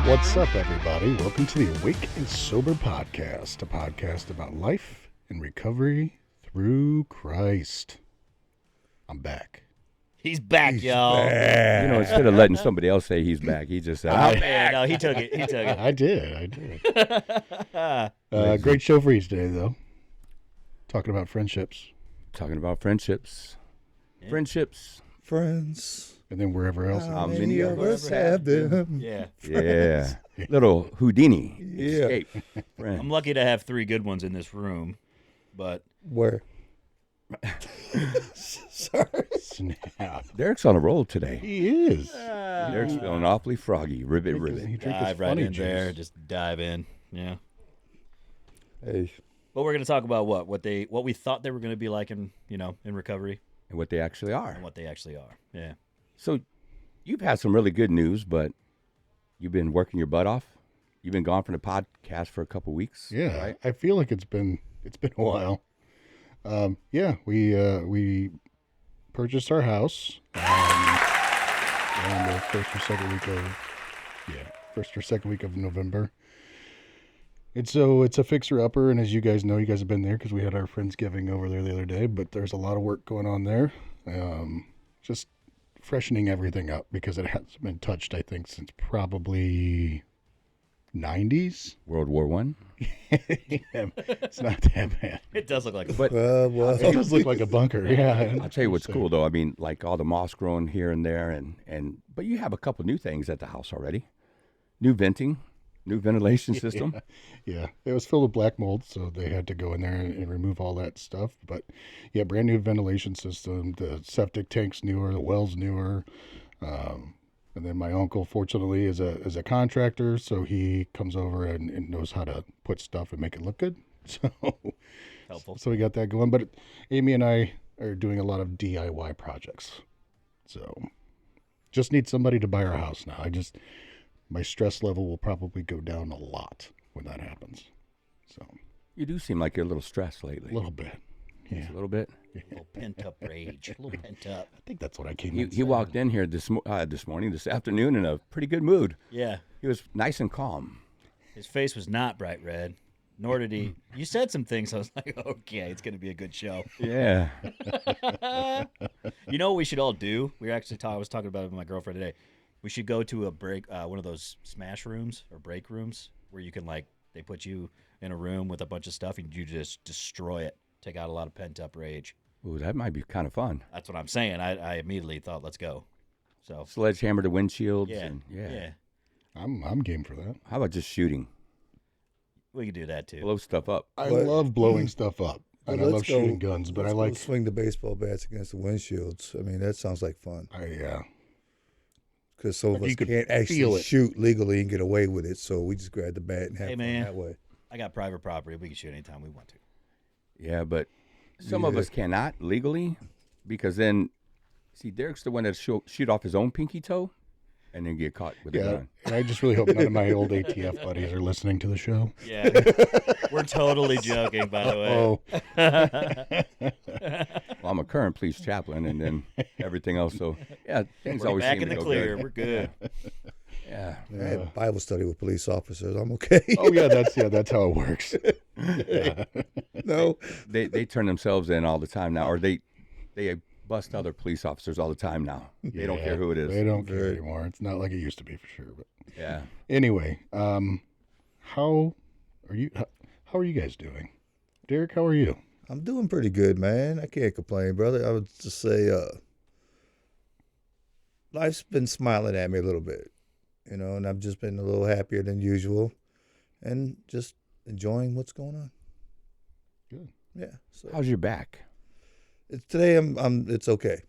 What's up, everybody? Welcome to the Awake and Sober Podcast, a podcast about life and recovery through Christ. I'm back. He's back, y'all. You know, instead of letting somebody else say he's back, he just said, I'm back. Yeah, no, he took it. He took it. I did. Great show for you today, though. Talking about friendships. Talking about friendships. Yeah. Friendships. Friends. And then wherever else. How many of us have them? Yeah. Yeah. Little Houdini. Yeah. Escape. Friend. I'm lucky to have three good ones in this room, but Where? Sorry. Snap. Derek's on a roll today. He is. Derek's feeling awfully froggy. Ribbit. He drinking his dive right funny in there. juice. Just dive in. Yeah. Hey. But we're going to talk about what we thought they were going to be like in recovery And what they actually are. and what they actually are. Yeah. So you've had some really good news, but you've been working your butt off. You've been gone from the podcast for a couple weeks. Yeah, Right? I feel like it's been a while. We purchased our house around the first or second week of November. It's a fixer-upper, and as you guys know, you guys have been there because we had our Friendsgiving over there the other day, but there's a lot of work going on there. Just freshening everything up because it hasn't been touched, I think, since probably 90s. World War I. It's not that bad. It does look like a But It does look like a bunker, yeah. I'll tell you what's cool, though. I mean, like all the moss growing here and there, but you have a couple new things at the house already. New venting, new ventilation system. Yeah, it was filled with black mold, so they had to go in there and remove all that stuff. But yeah, brand new ventilation system. The septic tank's newer, the well's newer. And then my uncle, fortunately, is a contractor, so he comes over and knows how to put stuff and make it look good. So helpful. So we got that going. But Amy and I are doing a lot of DIY projects. So just need somebody to buy our house now. My stress level will probably go down a lot when that happens. So You do seem like you're a little stressed lately. a little bit. Yeah. Just a little bit. A little pent-up rage. A little pent-up. I think that's what I came He in he saying. walked in here this afternoon in a pretty good mood. Yeah. He was nice and calm. His face was not bright red, nor did he. You said some things, I was like, okay, it's going to be a good show. Yeah. You know what we should all do? I was talking about it with my girlfriend today. We should go to a break, one of those smash rooms or break rooms where you can they put you in a room with a bunch of stuff and you just destroy it. Take out a lot of pent-up rage. Ooh, that might be kind of fun. That's what I'm saying. I immediately thought, let's go. So Sledgehammer to windshields. yeah, And, yeah, I'm game for that. How about just shooting? we could do that too. Blow stuff up. I But- love blowing stuff up. But And I let's love shooting guns, but I let's like... go swing the baseball bats against the windshields. I mean, that sounds like fun. Because some of Like you us could can't feel actually it. shoot legally and get away with it, so we just grab the bat and have Hey, fun man. that way. I got private property. We can shoot anytime we want to. Yeah, but some of us cannot legally because then, see, Derek's the one that shoot off his own pinky toe and then get caught with a Yeah, gun. and I just really hope none of my old ATF buddies are listening to the show. Yeah, we're totally joking, by the way. Well, I'm a current police chaplain and then everything else. So, yeah, things We're always back seem in to the go clear. good. We're good. Yeah. I had Bible study with police officers. I'm okay. Oh yeah, that's how it works. Yeah. No. They turn themselves in all the time now, or they bust other police officers all the time now. They don't care who it is. They don't care anymore. It's not like it used to be for sure. But Yeah. anyway, how are you guys doing? Derek, how are you? I'm doing pretty good, man. I can't complain, brother. I would just say life's been smiling at me a little bit, and I've just been a little happier than usual and just enjoying what's going on. Good. Yeah. So How's your back? today it's okay.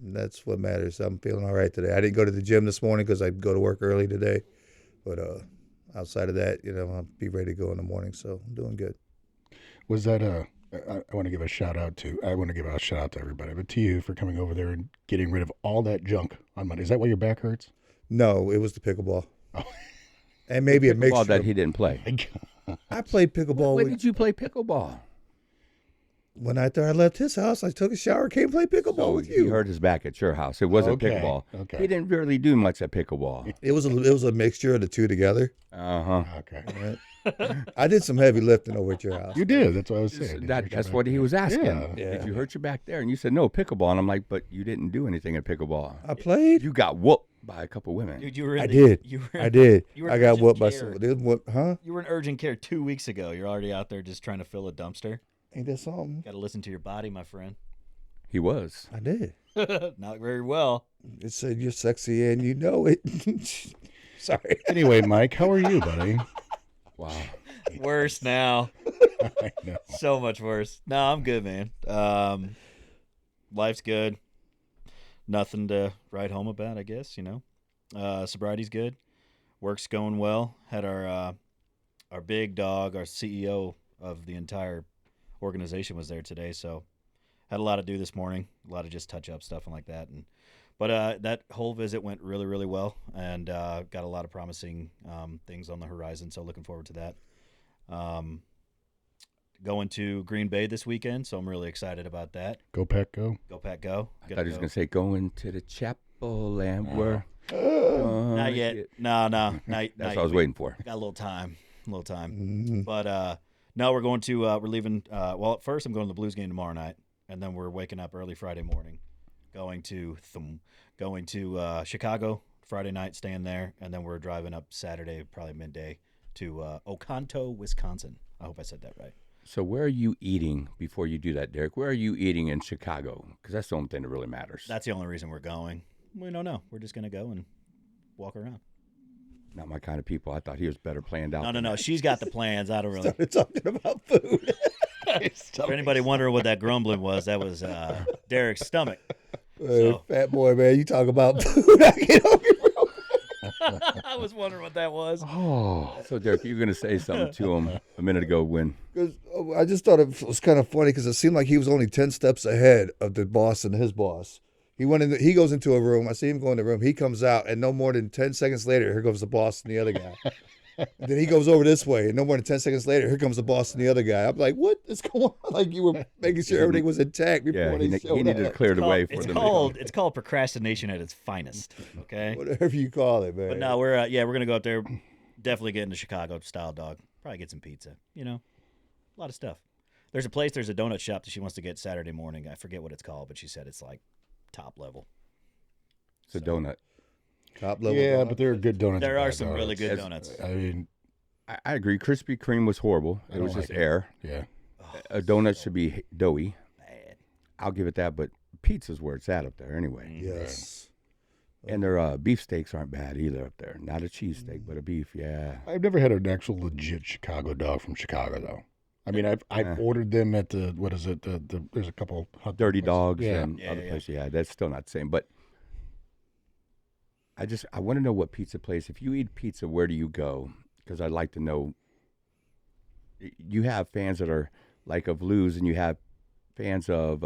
And that's what matters. I'm feeling all right today. I didn't go to the gym this morning because I go to work early today, but outside of that, I'll be ready to go in the morning. So I'm doing good. Was that I want to give a shout out to everybody, but to you for coming over there and getting rid of all that junk on Monday. Is that why your back hurts? No, it was the pickleball. Oh. And maybe a Pickleball mixture. that he didn't play. I played pickleball When with did you play pickleball? when after I left his house, I took a shower, came play pickleball So with he you. hurt his back at your house. It wasn't Okay, pickleball. okay. He didn't really do much at pickleball. It was a mixture of the two together. Uh-huh. Okay. Right? I did some heavy lifting over at your house. You did. That's what I was saying. Did you hurt your That's back what he there? was asking. Yeah. Did you hurt your back there? And you said, no, pickleball. And I'm like, but you didn't do anything at pickleball. I played. You got whooped by a couple women. Dude, you were in I the- did. You were, I did. You were I got urgent whooped by care. some. Huh? You were in urgent care 2 weeks ago. You're already out there just trying to fill a dumpster. Ain't that something? Got to listen to your body, my friend. He was. I did. Not very well. It said you're sexy and you know it. Sorry. Anyway, Mike, how are you, buddy? Wow. Worse now. I know. So much worse. No, I'm good, man. Life's good. Nothing to write home about, I guess, you know. Sobriety's good. Work's going well. Had our big dog, our CEO of the entire organization was there today, so had a lot to do this morning. A lot of just touch-up stuff and like that. But that whole visit went really, really well, and got a lot of promising things on the horizon, so looking forward to that. Going to Green Bay this weekend, so I'm really excited about that. Go Pack, go. Go Pack, go! I thought he was going to say going to the chapel and we're Not yet. No. Not, That's not what I was yet. waiting for. Got a little time. Mhm. But no, we're going to we're leaving. Well, at first I'm going to the Blues game tomorrow night, and then we're waking up early Friday morning, going to Chicago Friday night, staying there, and then we're driving up Saturday, probably midday, to Oconto, Wisconsin. I hope I said that right. So where are you eating before you do that, Derek? Where are you eating in Chicago? Because that's the only thing that really matters. That's the only reason we're going. We don't know. We're just gonna go and walk around. Not my kind of people. I thought he was better planned out. No. She's got the plans. I don't really. Started talking about food. For anybody wondering what that grumbling was, that was Derek's stomach. Hey, So- fat boy, man, you talk about food. I get hungry, bro. I was wondering what that was. Oh, so Derek, you were going to say something to him a minute ago when 'Cause, I just thought it was kind of funny because it seemed like he was only 10 steps ahead of the boss and his boss. He goes into a room. I see him go in the room. He comes out, and no more than 10 seconds later, here comes the boss and the other guy. And then he goes over this way, and no more than 10 seconds later, here comes the boss and the other guy. I'm like, what is going on? Like you were making sure everything was intact before he they showed needed to up. clear the way for them. It's called procrastination at its finest. Okay. Whatever you call it, man. But no, we're gonna go up there. Definitely get into Chicago style dog. Probably get some pizza. You know, a lot of stuff. There's a donut shop that she wants to get Saturday morning. I forget what it's called, but she said it's like top level. It's a donut. Top level. Yeah, dog. but there are good donuts. There and are bad some really good donuts. donuts. I mean, I agree. Krispy Kreme was horrible. I It was don't just like it. air. yeah. A donut should be doughy. Bad. I'll give it that, but pizza's where it's at up there anyway. Yes. And their beef steaks aren't bad either up there. Not a cheesesteak, but a beef, yeah. I've never had an actual legit Chicago dog from Chicago though. I mean, I've ordered them at the what is it? There's a couple hot dog Dirty places. Dogs Yeah. and Yeah, other yeah. places. Yeah, that's still not the same. But I want to know what pizza place. If you eat pizza, where do you go? Because I'd like to know. You have fans that are like of Lou's, and you have fans of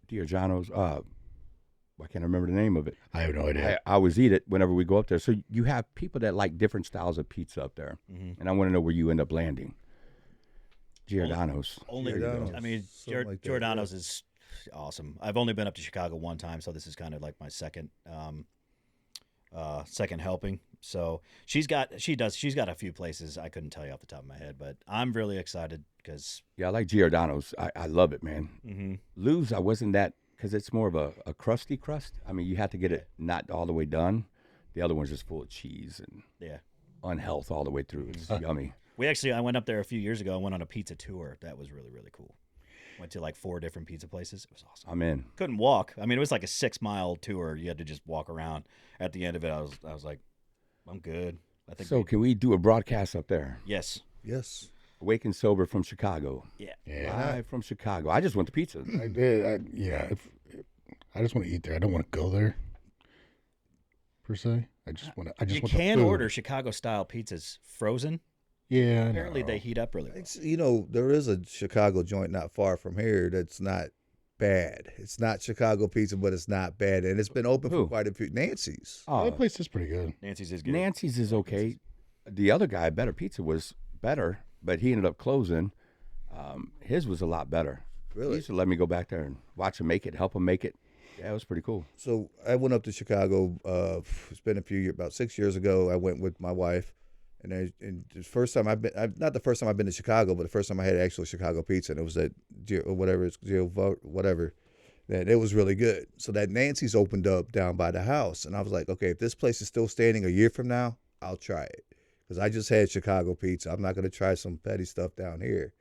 Giorgiano's. I can't remember the name of it. I have no idea. I always eat it whenever we go up there. So you have people that like different styles of pizza up there, and I want to know where you end up landing. Giordano's. Only, Giordano's, I mean, something like that, Giordano's is awesome. I've only been up to Chicago one time, so this is kind of like my second helping. So she's got a few places I couldn't tell you off the top of my head, but I'm really excited because Yeah, I like Giordano's. I love it, man. Lou's, I wasn't that, because it's more of a crusty crust. I mean, you have to get it not all the way done. The other one's just full of cheese and yeah. unhealth all the way through. It's yummy. I went up there a few years ago and went on a pizza tour. That was really, really cool. Went to like 4 different pizza places. It was awesome. I'm in. Couldn't walk. I mean, it was like a 6-mile tour. You had to just walk around. At the end of it, I was like, I'm good. I think So can we do a broadcast up there? yes. Yes. Awake and Sober from Chicago. Yeah. Yeah. Live from Chicago. I just went to pizza. I did. I just want to eat there. I don't want to go there. Per se, I just want to. You can order Chicago style pizzas frozen. Yeah. I Apparently, know. they heat up really well. It's, there is a Chicago joint not far from here that's not bad. It's not Chicago pizza, but it's not bad. And it's been open Who? for quite a few. Nancy's. Oh, That place is pretty good. Nancy's is good. Nancy's is okay. The other guy, Better Pizza, was better, but he ended up closing. His was a lot better. He Really? used to let me go back there and watch him make it, help him make it. Yeah, it was pretty cool. So I went up to Chicago. It's been a few years, about 6 years ago. I went with my wife, and the first time not the first time I've been to Chicago, but the first time I had actual Chicago pizza, and it was at whatever. That it was really good. So that Nancy's opened up down by the house, and I was like, okay, if this place is still standing a year from now, I'll try it, because I just had Chicago pizza. I'm not going to try some petty stuff down here.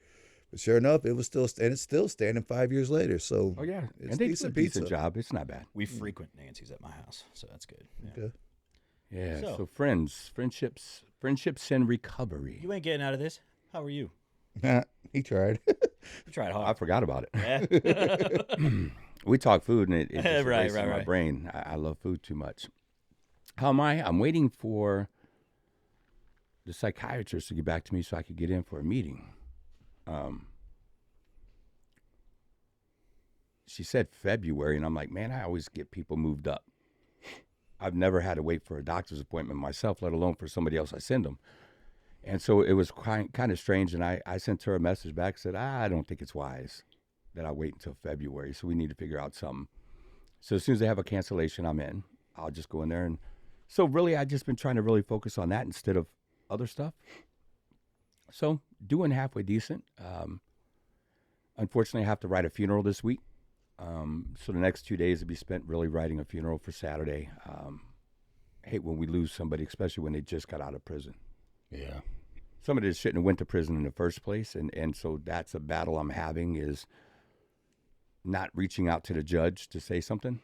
But sure enough, it was still, and it's still standing 5 years later. So Oh yeah, it's and they do a decent decent pizza. job. It's not bad. We frequent Nancy's at my house, so that's good. Yeah. Okay. Yeah. So- So friendships and recovery. You ain't getting out of this. How are you? He tried. You tried I hard. forgot about it. Yeah. We talk food, and it just Right, erases right, my right. brain. I love food too much. How am I? I'm waiting for the psychiatrist to get back to me so I could get in for a meeting. She said February, and I'm like, man, I always get people moved up. I've never had to wait for a doctor's appointment myself, let alone for somebody else I send them. And so it was kind of strange, and I sent her a message back, said, I don't think it's wise that I wait until February, so we need to figure out something. So as soon as they have a cancellation, I'm in. I'll just go in there. And so really, I've just been trying to really focus on that instead of other stuff. So doing halfway decent. Unfortunately, I have to write a funeral this week. So the next 2 days will be spent really writing a funeral for Saturday. I hate when we lose somebody, especially when they just got out of prison. Yeah. Somebody that shouldn't have went to prison in the first place. And so that's a battle I'm having, is not reaching out to the judge to say something.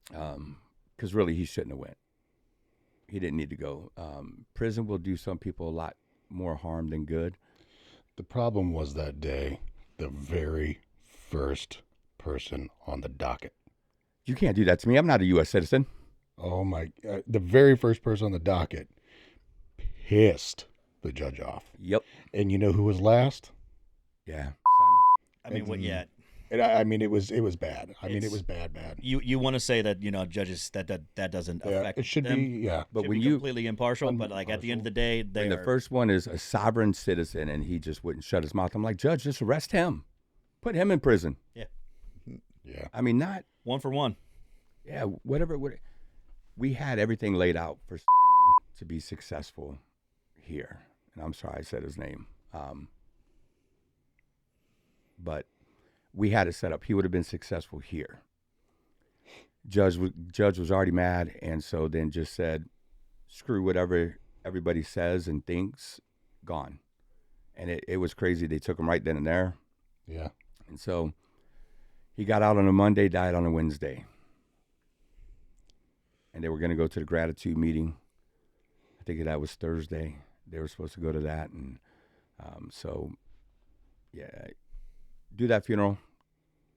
Because really, he shouldn't have went. He didn't need to go. Prison will do some people a lot more harm than good. The problem was that day, the very first person on the docket. You can't do that to me. I'm not a U.S. citizen. Oh my! The very first person on the docket pissed the judge off. Yep. And you know who was last? Yeah. I mean, what? Yeah. And I mean, it was bad. I mean, it It's- was bad. You want to say that judges that doesn't Yeah, affect it should them. be. Yeah. But Should when be you completely impartial, but like at the end of the day, they when the are. first one is a sovereign citizen and he just wouldn't shut his mouth, I'm like, Judge, just arrest him. Put him in prison. Yeah. I mean, not, one for one. yeah, whatever. We had everything laid out for Simon to be successful here. And I'm sorry I said his name. But we had it set up. He would have been successful here. Judge was already mad, and so then just said, screw whatever everybody says and thinks, gone. And it was crazy. They took him right then and there. Yeah. And so he got out on a Monday, died on a Wednesday. And they were going to go to the gratitude meeting. I think that was Thursday. They were supposed to go to that. And so, yeah, do that funeral.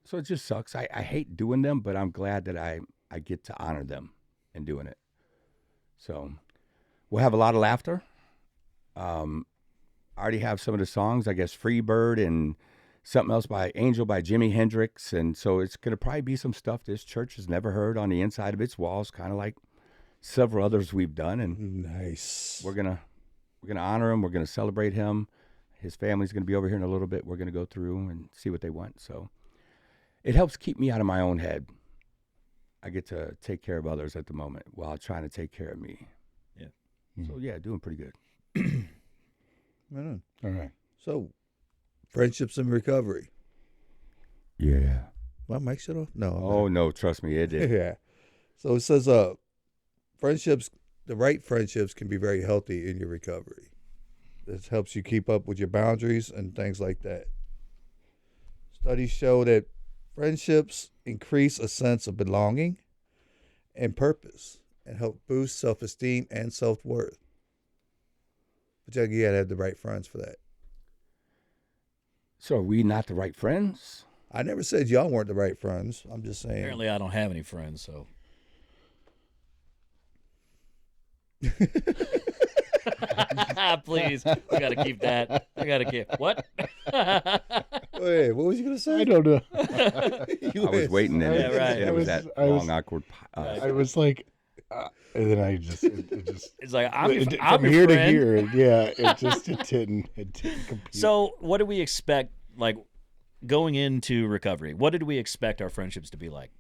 So it just sucks. I hate doing them, but I'm glad that I get to honor them in doing it. So we'll have a lot of laughter. I already have some of the songs, I guess, Free Bird and something else by Angel by Jimi Hendrix. And so it's going to probably be some stuff this church has never heard on the inside of its walls, kind of like several others we've done. And Nice. we're going to honor him. We're going to celebrate him. His family's going to be over here in a little bit. We're going to go through and see what they want. So it helps keep me out of my own head. I get to take care of others at the moment while trying to take care of me. Yeah. So, yeah, doing pretty good. Right on. All right. So, friendships and recovery. Yeah. My mic shut off? No. Oh, no, trust me, it did. Yeah. So it says, friendships, the right friendships can be very healthy in your recovery. This helps you keep up with your boundaries and things like that. Studies show that friendships increase a sense of belonging and purpose and help boost self-esteem and self-worth. But you gotta have the right friends for that. So are we not the right friends? I never said y'all weren't the right friends. I'm just saying. Apparently, I don't have any friends, so. Please, we gotta keep that. I gotta keep what? Wait, what was you gonna say? I don't know. I was waiting, and Yeah, right. it was that I was- long, awkward. I was like, And then I just, it just It's like I'm your, it, I'm from your here friend. to here, yeah, it didn't compute. So what do we expect? Like going into recovery, what did we expect our friendships to be like?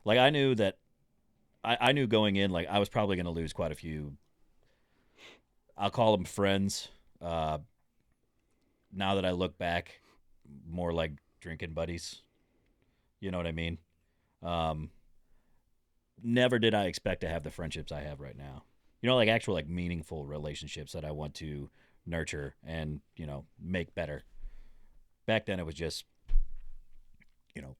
Like I knew that I knew going in, like I was probably going to lose quite a few. I'll call them friends. Now that I look back, more like drinking buddies. You know what I mean? Um, Never did I expect to have the friendships I have right now. You know, like actual like meaningful relationships that I want to nurture and make better. Back then, it was just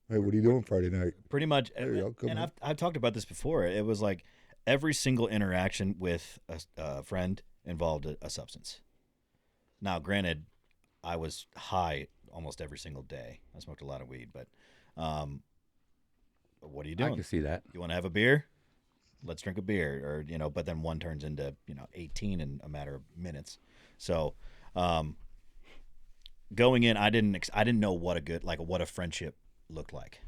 Hey, what are you doing Friday night? pretty much. Hey, I'll come And in. I've talked about this before. It was like every single interaction with a friend involved a substance. Now, granted, I was high almost every single day. I smoked a lot of weed, but what are you I doing? can see that. You want to have a beer? Let's drink a beer, but then one turns into 18 in a matter of minutes. So, going in, I didn't know what a friendship looked like.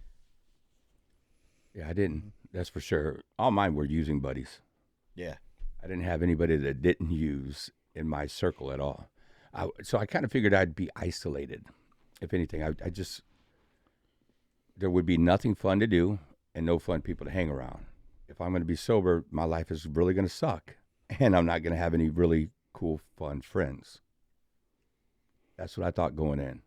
Yeah, I didn't. That's for sure. All mine were using buddies. Yeah, I didn't have anybody that didn't use in my circle at all. So I kind of figured I'd be isolated. If anything, I just, there would be nothing fun to do and no fun people to hang around. If I'm going to be sober, my life is really going to suck. And I'm not going to have any really cool, fun friends. That's what I thought going in.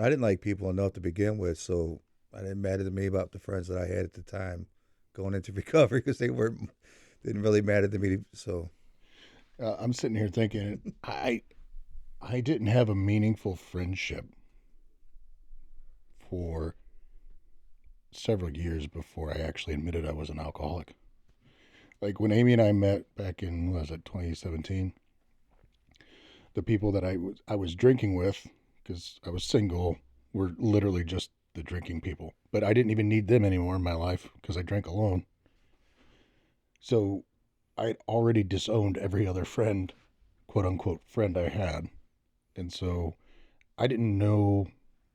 I didn't like people enough to begin with, so it didn't matter to me about the friends that I had at the time going into recovery because didn't really matter to me. So I'm sitting here thinking, I didn't have a meaningful friendship for several years before I actually admitted I was an alcoholic. Like when Amy and I met back in, what was it, 2017, the people that I was drinking with, because I was single, were literally just the drinking people. But I didn't even need them anymore in my life because I drank alone. So I'd already disowned every other friend, quote unquote, friend I had. And so I didn't know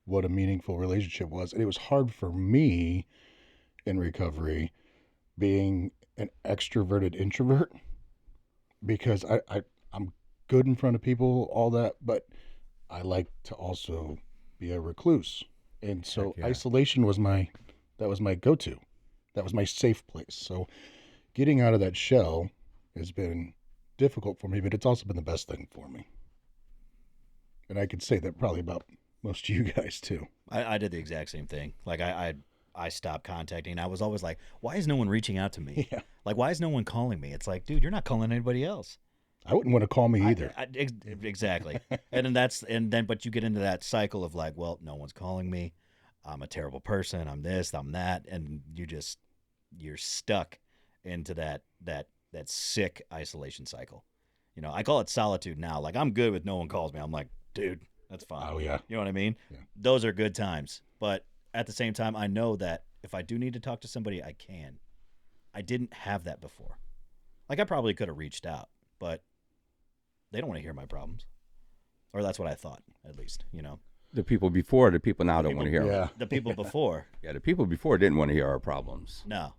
what a meaningful relationship was. And it was hard for me in recovery being an extroverted introvert because I'm good in front of people, all that, but I like to also be a recluse. And so Heck yeah. isolation was my go-to. That was my safe place. So getting out of that shell has been difficult for me, but it's also been the best thing for me. And I could say that probably about most of you guys too. I did the exact same thing. Like I stopped contacting. I was always like, why is no one reaching out to me? Yeah. Like, why is no one calling me? It's like, dude, you're not calling anybody else. I wouldn't want to call me either. Exactly. But you get into that cycle of like, well, no one's calling me. I'm a terrible person. I'm this, I'm that. And you're stuck into that sick isolation cycle. I call it solitude now. Like I'm good with no one calls me. I'm like, dude, that's fine. Oh yeah. You know what I mean? Yeah. Those are good times. But at the same time, I know that if I do need to talk to somebody, I can. I didn't have that before. Like I probably could have reached out, but they don't want to hear my problems. Or that's what I thought, at least, The people before, the people now don't want to hear. Yeah. The people before, Yeah, the people before didn't want to hear our problems no.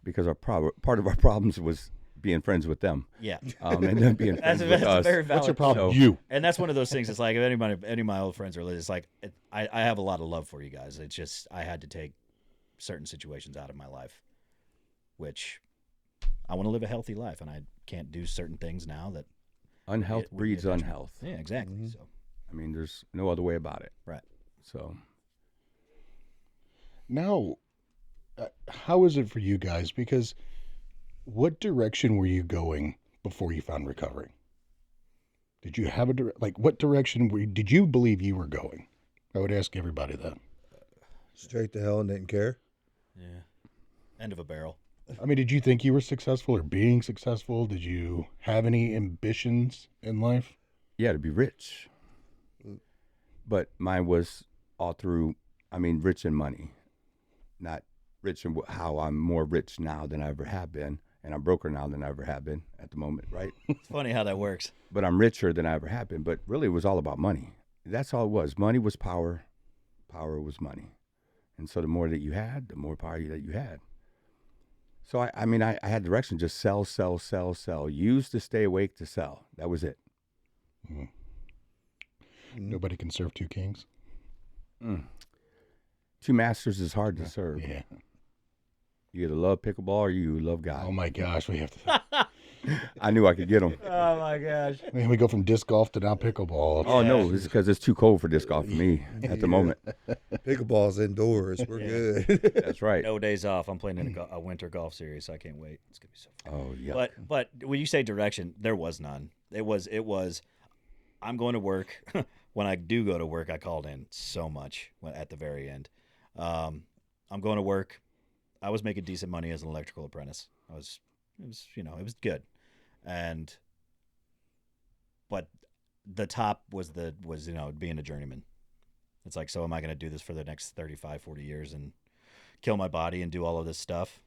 because part of our problems was being friends with them, Yeah. and then being friends That's with a us. very valid What's your problem? So- You. And that's one of those things. It's like if any of my old friends are religious, like I have a lot of love for you guys. It's just I had to take certain situations out of my life, which I want to live a healthy life, and I can't do certain things now that Unhealth it would be breeds a detriment. unhealth. Yeah, exactly. So I mean, there's no other way about it. right. So Now, how is it for you guys? Because what direction were you going before you found recovery? Did you have what direction did you believe you were going? I would ask everybody that. straight to hell and didn't care. Yeah. End of a barrel. I mean, did you think you were successful or being successful? Did you have any ambitions in life? yeah, to be rich, but mine was all through. I mean, rich in money, not rich in how I'm more rich now than I ever have been, and I'm broker now than I ever have been at the moment, right? It's funny how that works. But I'm richer than I ever have been. But really, it was all about money. That's all it was. Money was power. Power was money. And so the more that you had, the more power that you had. So I mean, I had direction: just sell, sell, sell, sell. Use to stay awake to sell. That was it. Mm. Nobody can serve two kings. Mm. Two masters is hard to serve. Yeah. You either love pickleball or you love God. Oh my gosh, we have to. I knew I could get them. Oh my gosh. Man, we go from disc golf to now pickleball. Oh no, Yeah. it's because it's too cold for disc golf for me at the moment. Pickleball's indoors. We're Yeah. good. That's right. No days off. I'm playing in a winter golf series, so I can't wait. It's gonna be so fun. Oh yeah. But when you say direction, there was none. It was I'm going to work. When I do go to work, I called in so much at the very end. I'm going to work. I was making decent money as an electrical apprentice. It was good, but the top was being a journeyman. It's like, so am I going to do this for the next 35, 40 years and kill my body and do all of this stuff?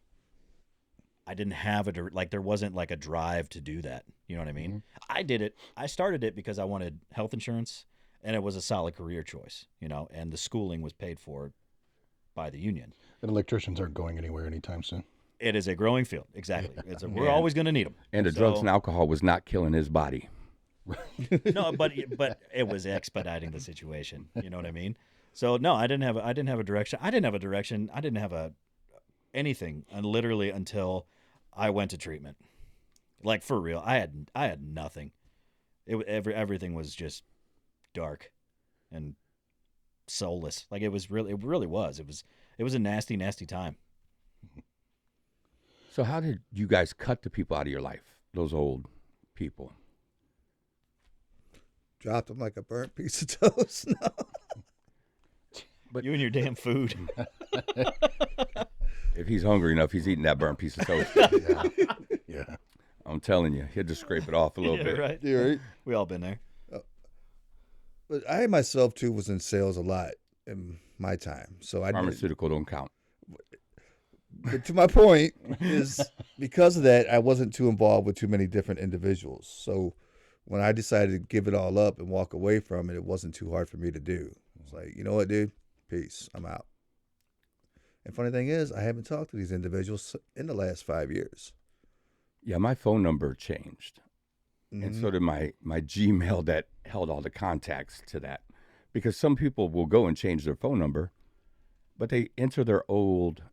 I didn't have there wasn't like a drive to do that. You know what I mean? Mm-hmm. I did it. I started it because I wanted health insurance, and it was a solid career choice, and the schooling was paid for by the union. And electricians aren't going anywhere anytime soon. It is a growing field. Exactly. We're always going to need them. And the drugs and alcohol was not killing his body. No, but it was expediting the situation. You know what I mean? So no, I didn't have a direction. I didn't have anything, and literally until I went to treatment. Like, for real, I had nothing. Everything was just dark and soulless. Like, it really was. It was a nasty, nasty time. So how did you guys cut the people out of your life? Those old people. Dropped them like a burnt piece of toast. No. But You and your damn food. if he's hungry enough, he's eating that burnt piece of toast. Yeah. Yeah. I'm telling you, he'll just scrape it off a little Yeah, bit. right. Yeah, right. We all been there. But I myself too was in sales a lot in my time, so I did. Pharmaceutical don't count. But to my point is because of that, I wasn't too involved with too many different individuals. So when I decided to give it all up and walk away from it, it wasn't too hard for me to do. It's like, you know what, dude? Peace. I'm out. And funny thing is, I haven't talked to these individuals in the last 5 years. Yeah, my phone number changed. And Mhm. so did my Gmail that held all the contacts to that. Because some people will go and change their phone number, but they enter their old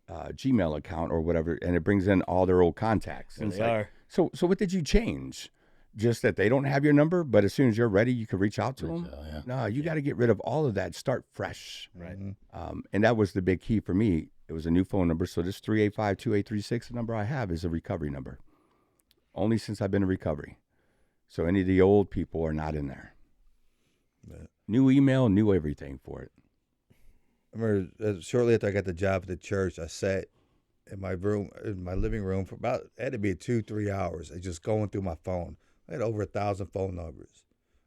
Gmail account or whatever, and it brings in all their old contacts. There And they it's like, are. So what did you change? Just that they don't have your number, but as soon as you're ready, you can reach out to them? Yeah. No, you got to get rid of all of that. Start fresh. Right. And that was the big key for me. It was a new phone number. So this 385-2836, the number I have is a recovery number. Only since I've been in recovery. So any of the old people are not in there. Yeah. New email, new everything for it. I remember shortly after I got the job at the church, I sat in my living room for about, it had to be 2-3 hours, and just going through my phone. I had over 1,000 phone numbers.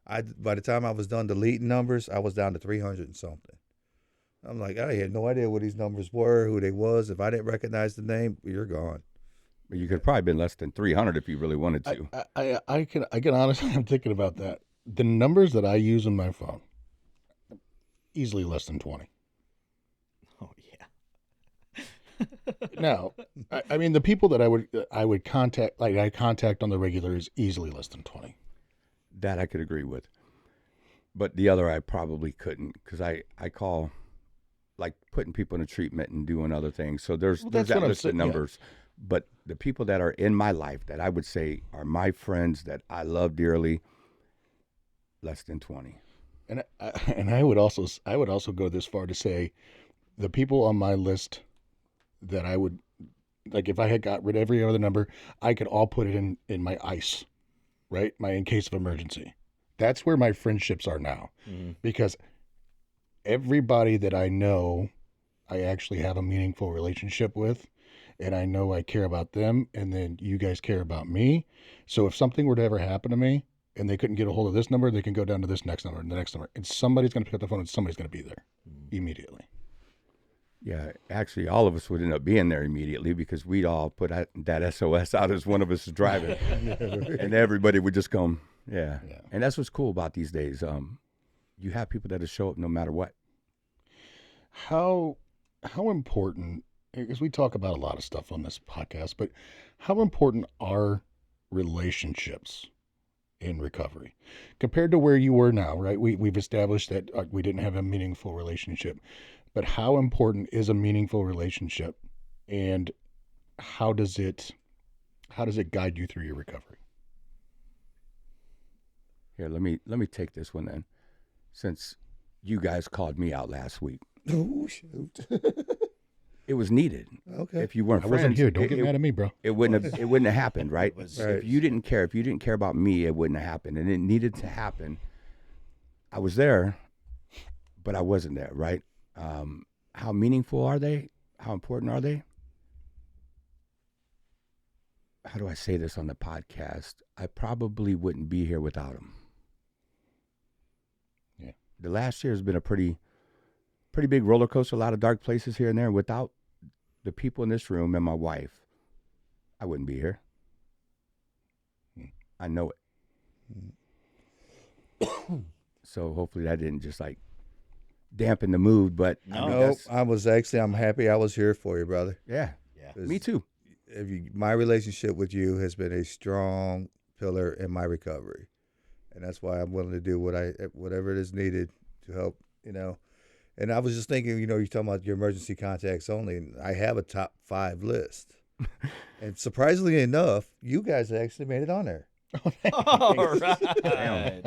By the time I was done deleting numbers, I was down to 300 and something. I'm like, I had no idea what these numbers were, who they was. If I didn't recognize the name, you're gone. But you could probably been less than 300 if you really wanted to. I can honestly, I'm thinking about that. The numbers that I use on my phone, easily less than 20. Oh yeah. Now, I mean, the people that I would contact, like I contact on the regular, is easily less than 20. That I could agree with. But the other I probably couldn't because I call like putting people in a treatment and doing other things. So there's Well, that's that what I'm list of saying, yeah. numbers. But the people that are in my life that I would say are my friends that I love dearly, less than 20. And I would also go this far to say, the people on my list that I would, like, if I had got rid of every other number, I could all put it in my ICE, right? My in case of emergency. That's where my friendships are now, because everybody that I know, I actually have a meaningful relationship with, and I know I care about them, and then you guys care about me. So if something were to ever happen to me and they couldn't get a hold of this number, they can go down to this next number and the next number, and somebody's going to pick up the phone and somebody's going to be there immediately. Yeah, actually, all of us would end up being there immediately because we'd all put that SOS out as one of us is driving, and everybody would just come. Yeah, and that's what's cool about these days. You have people that'll show up no matter what. How important because we talk about a lot of stuff on this podcast, but how important are relationships in recovery compared to where you were now, right? We've established that we didn't have a meaningful relationship, but how important is a meaningful relationship, and how does it guide you through your recovery? Here, let me take this one then, since you guys called me out last week. Oh shoot. It was needed. Okay. If you weren't I friends, wasn't here. Don't get mad at me, bro. it wouldn't have happened, right? was- Right. If you didn't care about me, it wouldn't have happened, and it needed to happen. I was there, but I wasn't there, right? How meaningful are they? How important are they? How do I say this on the podcast? I probably wouldn't be here without them. Yeah. The last year has been a pretty big roller coaster, a lot of dark places here and there. Without the people in this room and my wife, I wouldn't be here. I know it. So hopefully that didn't just like dampen the mood, but No. No, I'm happy I was here for you, brother. yeah, Yeah. 'Cause me too. my relationship with you has been a strong pillar in my recovery, and that's why I'm willing to do whatever it is needed to help. And I was just thinking, you're talking about your emergency contacts only, and I have a top 5 list, and surprisingly enough, you guys actually made it on there. All right. Damn.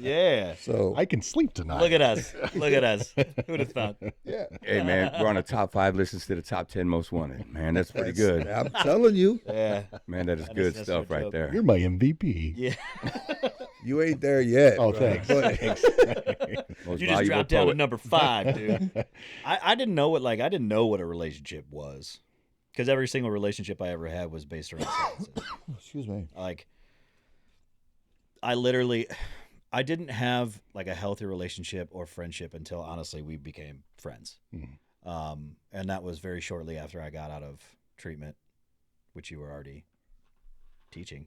Yeah. So I can sleep tonight. Look at us. Look at us. Who'd have thought? yeah, Hey man, we're on a top 5 list instead of top 10 most wanted. Man, that's pretty good. I'm telling you, Yeah. Man, that is That good is- that's stuff no right joke. there. You're my MVP. Yeah. you ain't there yet. Oh, bro. thanks. But- Most You just valuable dropped down to poet. number 5, dude. I didn't know what a relationship was, because every single relationship I ever had was based around substances. Excuse me. Like, I didn't have like a healthy relationship or friendship until honestly we became friends. And that was very shortly after I got out of treatment, which you were already teaching,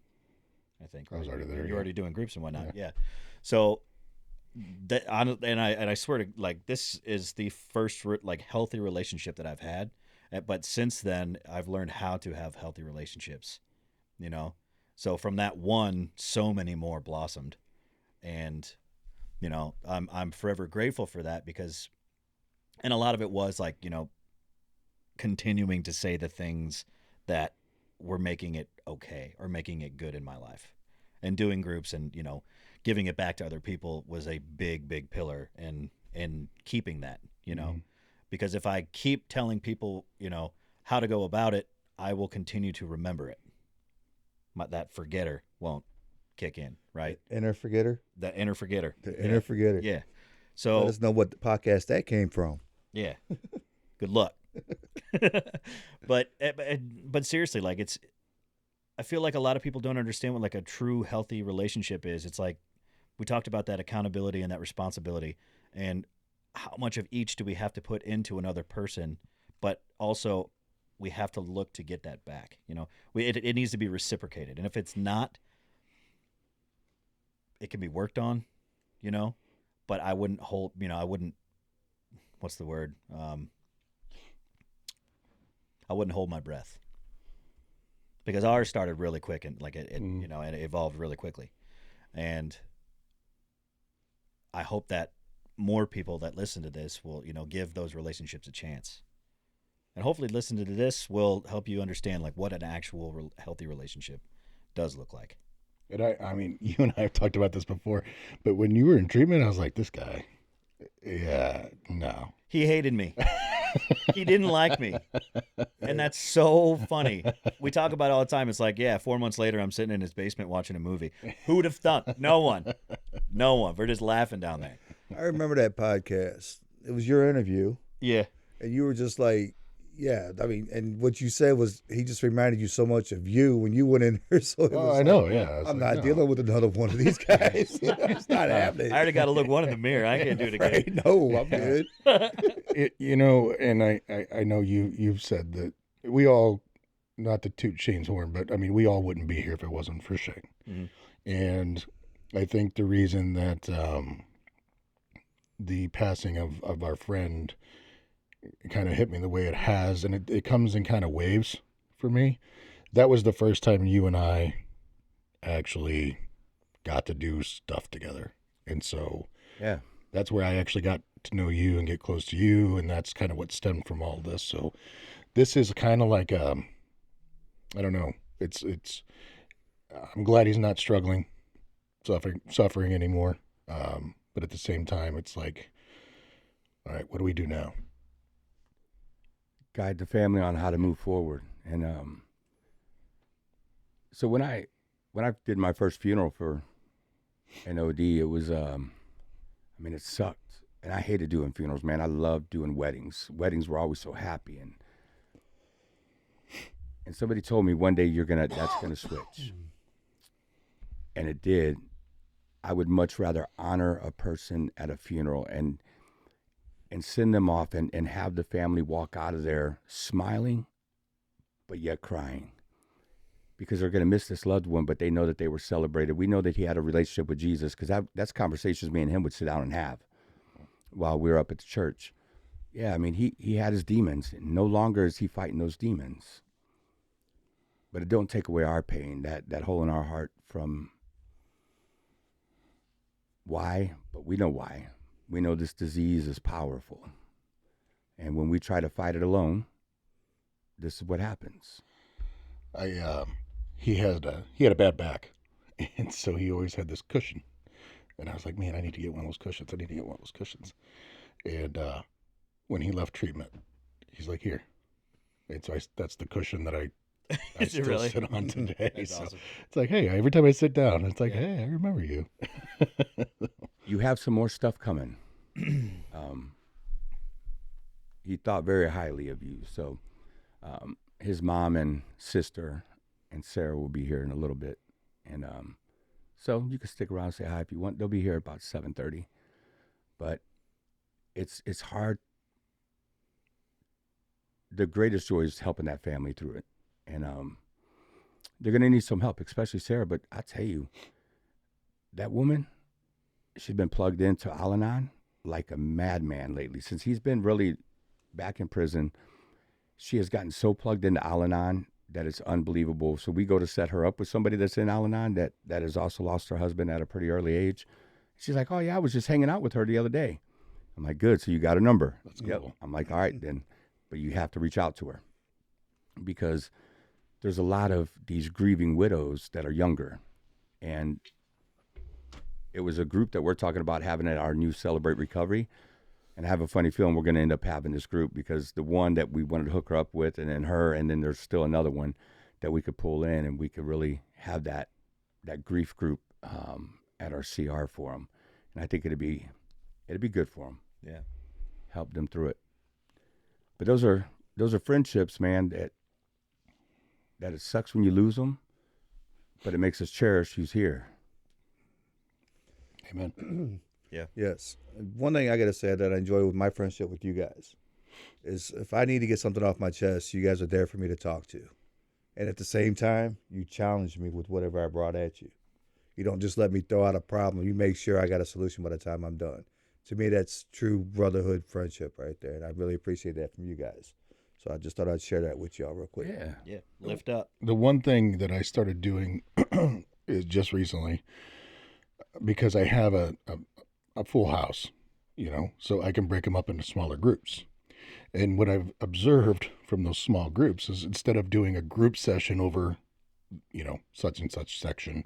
I think. I was right? already there, You yeah. were already doing groups and whatnot. Yeah. So I swear to, like, this is the first like healthy relationship that I've had. But since then, I've learned how to have healthy relationships, So from that one, so many more blossomed, and I'm forever grateful for that, because, and a lot of it was like continuing to say the things that were making it okay or making it good in my life, and doing groups and giving it back to other people was a big pillar in keeping that, because if I keep telling people how to go about it, I will continue to remember it. That forgetter won't kick in, right? Inner forgetter. That inner forgetter. The inner forgetter. Yeah. Let So us know what podcast that came from. yeah, good luck. But seriously, like, I feel like a lot of people don't understand what like a true healthy relationship is. It's like we talked about that accountability and that responsibility, and how much of each do we have to put into another person, but also we have to look to get that back. It needs to be reciprocated, and if it's not, it can be worked on, but I wouldn't hold, what's the word? I wouldn't hold my breath, because ours started really quick, and like and it evolved really quickly. And I hope that more people that listen to this will, give those relationships a chance. And hopefully listening to this will help you understand like what an actual healthy relationship does look like. And I mean, you and I have talked about this before, but when you were in treatment, I was like, this guy, yeah, no. He hated me. He didn't like me. And that's so funny. We talk about it all the time. It's like, yeah, 4 months later, I'm sitting in his basement watching a movie. Who would have thought? No one. No one. We're just laughing down there. I remember that podcast. It was your interview, Yeah. and you were just like, yeah, I mean, and what you said was he just reminded you so much of you when you went in there. So it was I like, know, yeah. I was I'm like, not no. dealing with another one of these guys. It's not happening. I already got to look one in the mirror. I can't do it again. Right? No, I'm good. And I know you've said that we all, not to toot Shane's horn, but I mean, we all wouldn't be here if it wasn't for Shane. Mhm. And I think the reason that the passing of our friend kind of hit me the way it has, and it comes in kind of waves for me. That was the first time you and I actually got to do stuff together. And so Yeah. that's where I actually got to know you and get close to you, and that's kind of what stemmed from all this. So this is kind of like I don't know. It's I'm glad he's not struggling, suffering anymore. But at the same time, it's like, all right, what do we do now? Guide the family on how to move forward. And so when I did my first funeral for an OD, it was I mean, it sucked. And I hated doing funerals, man. I loved doing weddings. Weddings were always so happy, and somebody told me one day that's gonna switch. And it did. I would much rather honor a person at a funeral and send them off and have the family walk out of there smiling but yet crying, because they're going to miss this loved one, but they know that they were celebrated. We know that he had a relationship with Jesus, because that's conversations me and him would sit down and have while we were up at the church. Yeah, I mean, he had his demons, and no longer is he fighting those demons. But it don't take away our pain, that hole in our heart from why, but we know why. We know this disease is powerful. And when we try to fight it alone, this is what happens. He had a bad back, and so he always had this cushion. And I was like, man, I need to get one of those cushions. I need to get one of those cushions. And when he left treatment, he's like, here. And so that's the cushion that I Is it still really? sit on today. That's So awesome. it's like, hey, every time I sit down, it's like, Yeah. hey, I remember you. You have some more stuff coming. He thought very highly of you. So his mom and sister and Sarah will be here in a little bit. And so you can stick around and say hi if you want. They'll be here about 7:30. But it's hard. The greatest joy is helping that family through it. And they're going to need some help, especially Sarah. But I tell you, that woman, she's been plugged into Al-Anon like a madman lately. Since he's been really back in prison, she has gotten so plugged into Al-Anon that it's unbelievable. So we go to set her up with somebody that's in Al-Anon that has also lost her husband at a pretty early age. She's like, oh, yeah, I was just hanging out with her the other day. I'm like, good. So you got a number. That's Yep. cool. I'm like, all right, then. But you have to reach out to her, because there's a lot of these grieving widows that are younger. And it was a group that we're talking about having at our new Celebrate Recovery. And I have a funny feeling we're going to end up having this group, because the one that we wanted to hook her up with, and then her, and then there's still another one that we could pull in, and we could really have that grief group at our CR for them. And I think it'd be good for them. Yeah. Help them through it. But those are friendships, man, that it sucks when you lose them, but it makes us cherish who's here. Amen. Yes. One thing I got to say that I enjoy with my friendship with you guys is if I need to get something off my chest, you guys are there for me to talk to. And at the same time, you challenge me with whatever I brought at you. You don't just let me throw out a problem. You make sure I got a solution by the time I'm done. To me, that's true brotherhood friendship right there. And I really appreciate that from you guys. So I just thought I'd share that with y'all real quick. Yeah. Yeah. Lift up. The one thing that I started doing is just recently, because I have a full house, so I can break them up into smaller groups. And what I've observed from those small groups is, instead of doing a group session over, such and such section,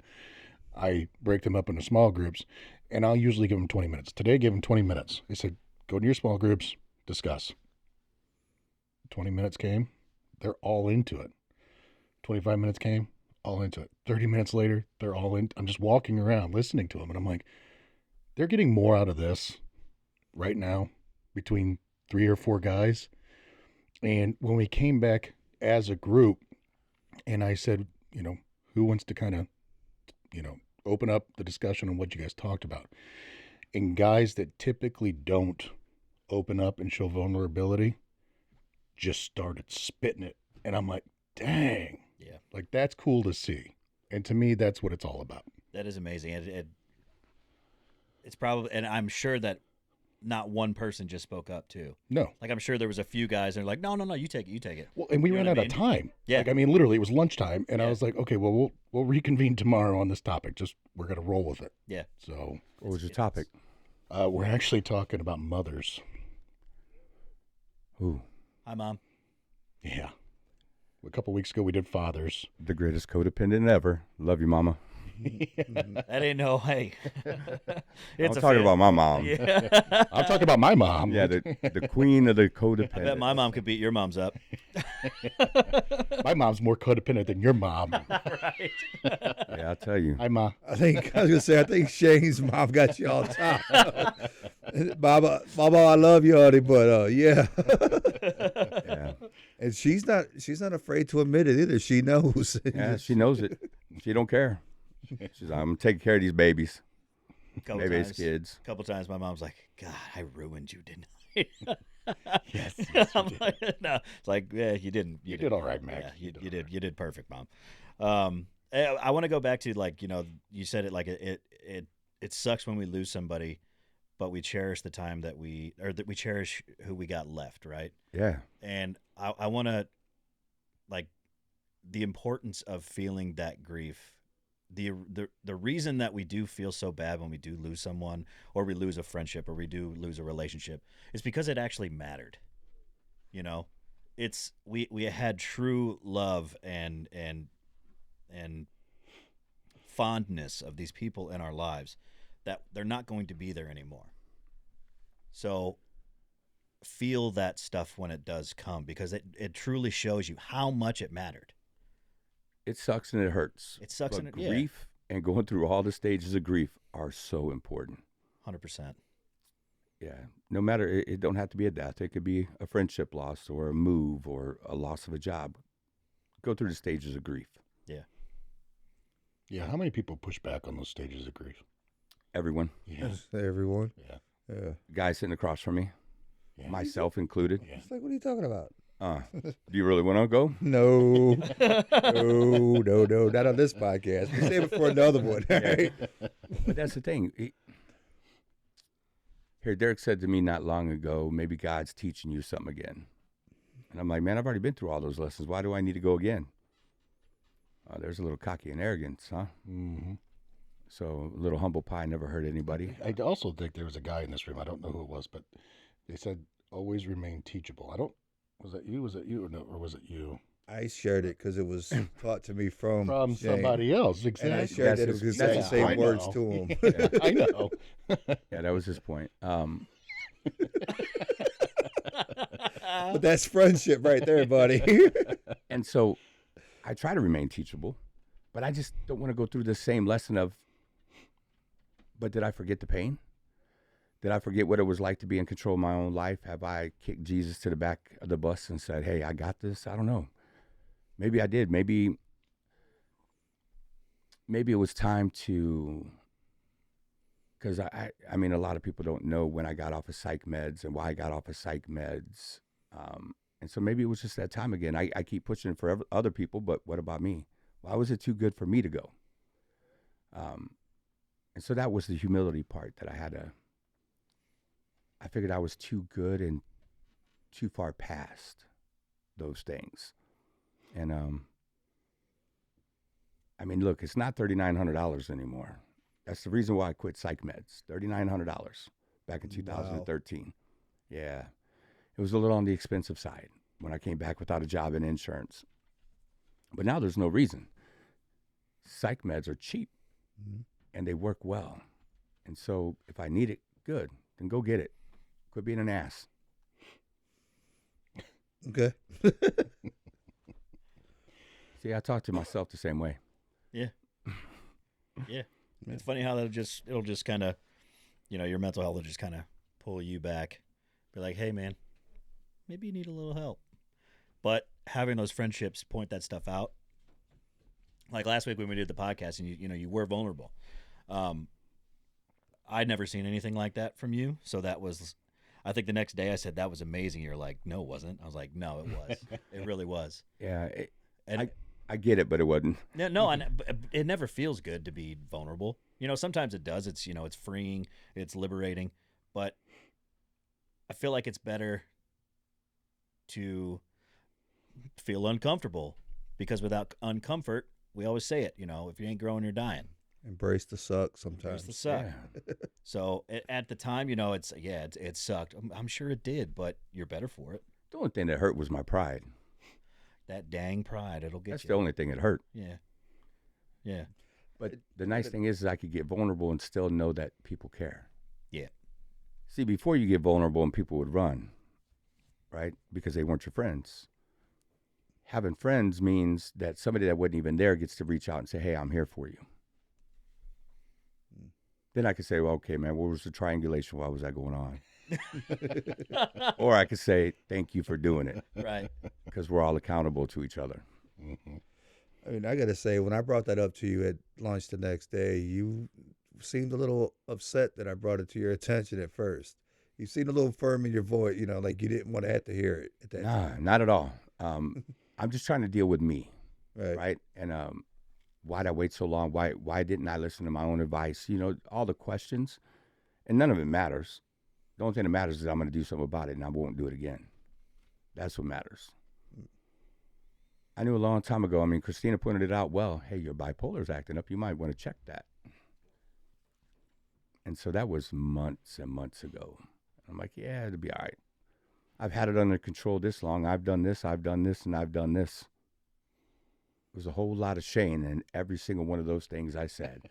I break them up into small groups, and I'll usually give them 20 minutes. Today I gave them 20 minutes. I said, go to your small groups, discuss. 20 minutes came, they're all into it. 25 minutes came, all into it. 30 minutes later, they're all in. I'm just walking around listening to them, and I'm like, they're getting more out of this right now between 3 or 4 guys. And when we came back as a group, and I said, who wants to kind of, open up the discussion on what you guys talked about? And guys that typically don't open up and show vulnerability just started spitting it. And I'm like, dang. Yeah. Like, that's cool to see. And to me, that's what it's all about. That is amazing. It's probably, and I'm sure that not one person just spoke up too. No. Like I'm sure there was a few guys that are like, no, you take it. Well, and we You know ran what out I of mean? time. Yeah. Like, I mean, literally, it was lunchtime, and I Yeah. was like, okay, well, we'll reconvene tomorrow on this topic. Just we're gonna roll with it. Yeah. So, What was your topic? we're actually talking about mothers. Ooh, Hi, Mom. Yeah. A couple weeks ago, we did fathers. the greatest codependent ever. Love you, mama. That ain't no hey. I'm talking about my mom. Yeah. I'm talking about my mom. Yeah, the queen of the codependent. I bet my mom could beat your mom's up. My mom's more codependent than your mom. Right. Yeah, I'll tell you. Hi, Ma. I think Shane's mom got you all top. Baba, I love you, honey, but yeah. Yeah, And she's not afraid to admit it either. She knows. yeah, she knows it. She don't care. She's like, I'm taking care of these babies. Babies, kids. A couple times my mom's like, God, I ruined you, didn't I? Yes. I'm like, no. It's like, yeah, you didn't. You did all right, Max. Yeah, you did. You did perfect, Mom. I want to go back to like, you said it like it sucks when we lose somebody, but we cherish the time that we cherish who we got left, right? Yeah. And I want to, like, the importance of feeling that grief. The reason that we do feel so bad when we do lose someone, or we lose a friendship, or we do lose a relationship, is because it actually mattered. It's we had true love and fondness of these people in our lives that they're not going to be there anymore. So feel that stuff when it does come, because it truly shows you how much it mattered. It sucks and it hurts. It sucks but and it, grief and going through all the stages of grief are so important. 100%. Yeah. No matter, it don't have to be a death. It could be a friendship loss or a move or a loss of a job. Go through the stages of grief. Yeah. How many people push back on those stages of grief? Everyone. Yeah. Everyone. Yeah. Yeah. Guy sitting across from me, Yeah. myself included. Yeah. It's like, what are you talking about? Do you really want to go? No, no, not on this podcast. We save it for another one. Right? But that's the thing. Here, Derek said to me not long ago, maybe God's teaching you something again. And I'm like, man, I've already been through all those lessons. Why do I need to go again? There's a little cocky and arrogance, huh? Mm-hmm. So a little humble pie never hurt anybody. I also think there was a guy in this room. I don't know who it was, but they said always remain teachable. Was that you? Was it you? Or was it you? I shared it because it was taught to me from From Shane. somebody else. And I Exactly. shared that it That's was his- the that's same I words know. to him. I know. Yeah, that was his point. But that's friendship right there, buddy. And so I try to remain teachable, but I just don't want to go through the same lesson of, but did I forget the pain? Did I forget what it was like to be in control of my own life? Have I kicked Jesus to the back of the bus and said, hey, I got this? I don't know. Maybe I did. Maybe it was time to, because I mean, a lot of people don't know when I got off of psych meds and why I got off of psych meds. And so maybe it was just that time again. I keep pushing for other people, but what about me? Why was it too good for me to go? And so that was the humility part that I had to, I figured I was too good and too far past those things. And, I mean, look, it's not $3,900 anymore. That's the reason why I quit psych meds. $3,900 back in 2013. Yeah. It was a little on the expensive side when I came back without a job and insurance. But now there's no reason. Psych meds are cheap and they work well. And so if I need it, good, then go get it. Quit being an ass. Okay. See, I talk to myself the same way. Yeah. It's funny how it'll just kind of, your mental health will just kind of pull you back. Be like, hey, man, maybe you need a little help. But having those friendships point that stuff out. Like last week when we did the podcast and you were vulnerable. I'd never seen anything like that from you. So that was, I think the next day I said, that was amazing. You're like, no, it wasn't. I was like, no, it was. It really was. Yeah, And I get it, but it wasn't. no, it never feels good to be vulnerable. Sometimes it does. It's, it's freeing, it's liberating, but I feel like it's better to feel uncomfortable, because without uncomfort, we always say it, if you ain't growing, you're dying. Embrace the suck There's sometimes. the suck. Yeah. So at the time, it sucked. I'm sure it did, but you're better for it. The only thing that hurt was my pride. That dang pride, it'll get That's you. the only thing that hurt. Yeah. Yeah. But the nice thing is I could get vulnerable and still know that people care. Yeah. See, before you get vulnerable and people would run, right? Because they weren't your friends. Having friends means that somebody that wasn't even there gets to reach out and say, hey, I'm here for you. Then I could say, well, okay, man, what was the triangulation? Why was that going on? Or I could say, thank you for doing it. Right. Because we're all accountable to each other. Mm-hmm. I mean, I got to say, when I brought that up to you at lunch the next day, you seemed a little upset that I brought it to your attention at first. You seemed a little firm in your voice, like you didn't want to have to hear it at that Nah, time. not at all. I'm just trying to deal with me, Right. right? And why'd I wait so long? Why didn't I listen to my own advice? All the questions, and none of it matters. The only thing that matters is I'm going to do something about it, and I won't do it again. That's what matters. I knew a long time ago. I mean, Christina pointed it out well. Hey, your bipolar's acting up. You might want to check that. And so that was months and months ago. I'm like, yeah, it'll be all right. I've had it under control this long. I've done this, and I've done this. It was a whole lot of shame in every single one of those things I said.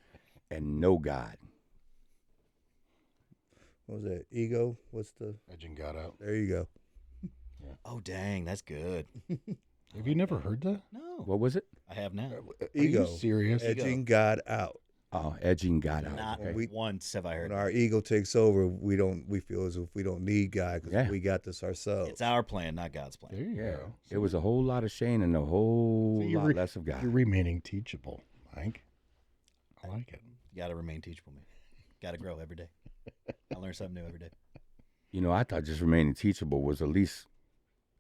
And no God. What was that? Ego? What's the? Edging got out. There you go. Oh, dang, that's good. Have you never heard that? No, What was it? I have now. Are Ego. you serious? Edging God out. Oh, edging God out. Not Okay. we- once have I heard When that. our ego takes over, we feel as if we don't need God because Yeah. we got this ourselves. It's our plan, not God's plan. There you Yeah. go. It was a whole lot of shame and a whole So you're lot less of God. You're remaining teachable, Mike. I like it. You got to remain teachable, man. Got to grow every day. I learn something new every day. I thought just remaining teachable was at least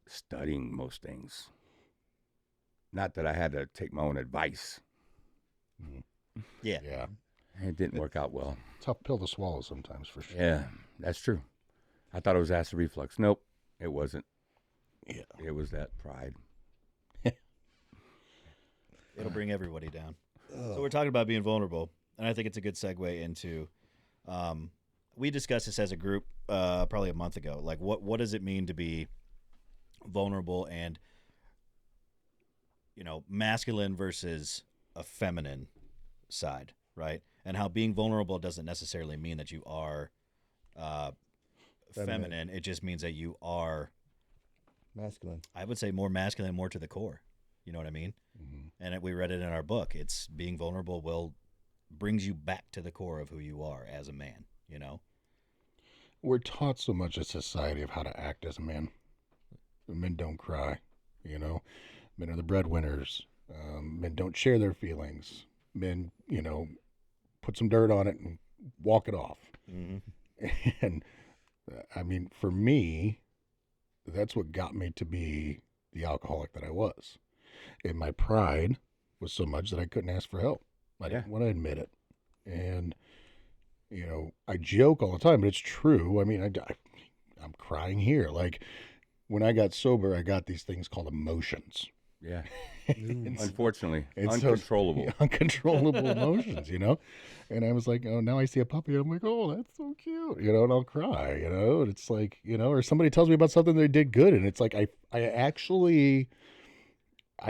studying most things. Not that I had to take my own advice. Yeah. Yeah. It didn't work out well. Tough pill to swallow sometimes, for sure. Yeah, that's true. I thought it was acid reflux. Nope, it wasn't. Yeah. It was that pride. It'll bring everybody down. So we're talking about being vulnerable, and I think it's a good segue into. We discussed this as a group probably a month ago. Like, what does it mean to be vulnerable and masculine versus a feminine side, right? And how being vulnerable doesn't necessarily mean that you are feminine. It just means that you are, masculine. I would say, more masculine, more to the core. You know what I mean? Mm-hmm. And we read it in our book. It's being vulnerable brings you back to the core of who you are as a man, We're taught so much as society of how to act as a man. Men don't cry, Men are the breadwinners. Men don't share their feelings. Men, put some dirt on it and walk it off. Mm-hmm. And I mean, for me, that's what got me to be the alcoholic that I was. And my pride was so much that I couldn't ask for help. I didn't want to admit it. And, I joke all the time, but it's true. I mean, I'm crying here. Like, when I got sober, I got these things called emotions. Yeah. And Unfortunately, and so- uncontrollable. uncontrollable emotions, And I was like, oh, now I see a puppy, and I'm like, oh, that's so cute, and I'll cry, and it's like, or somebody tells me about something they did good, and it's like, I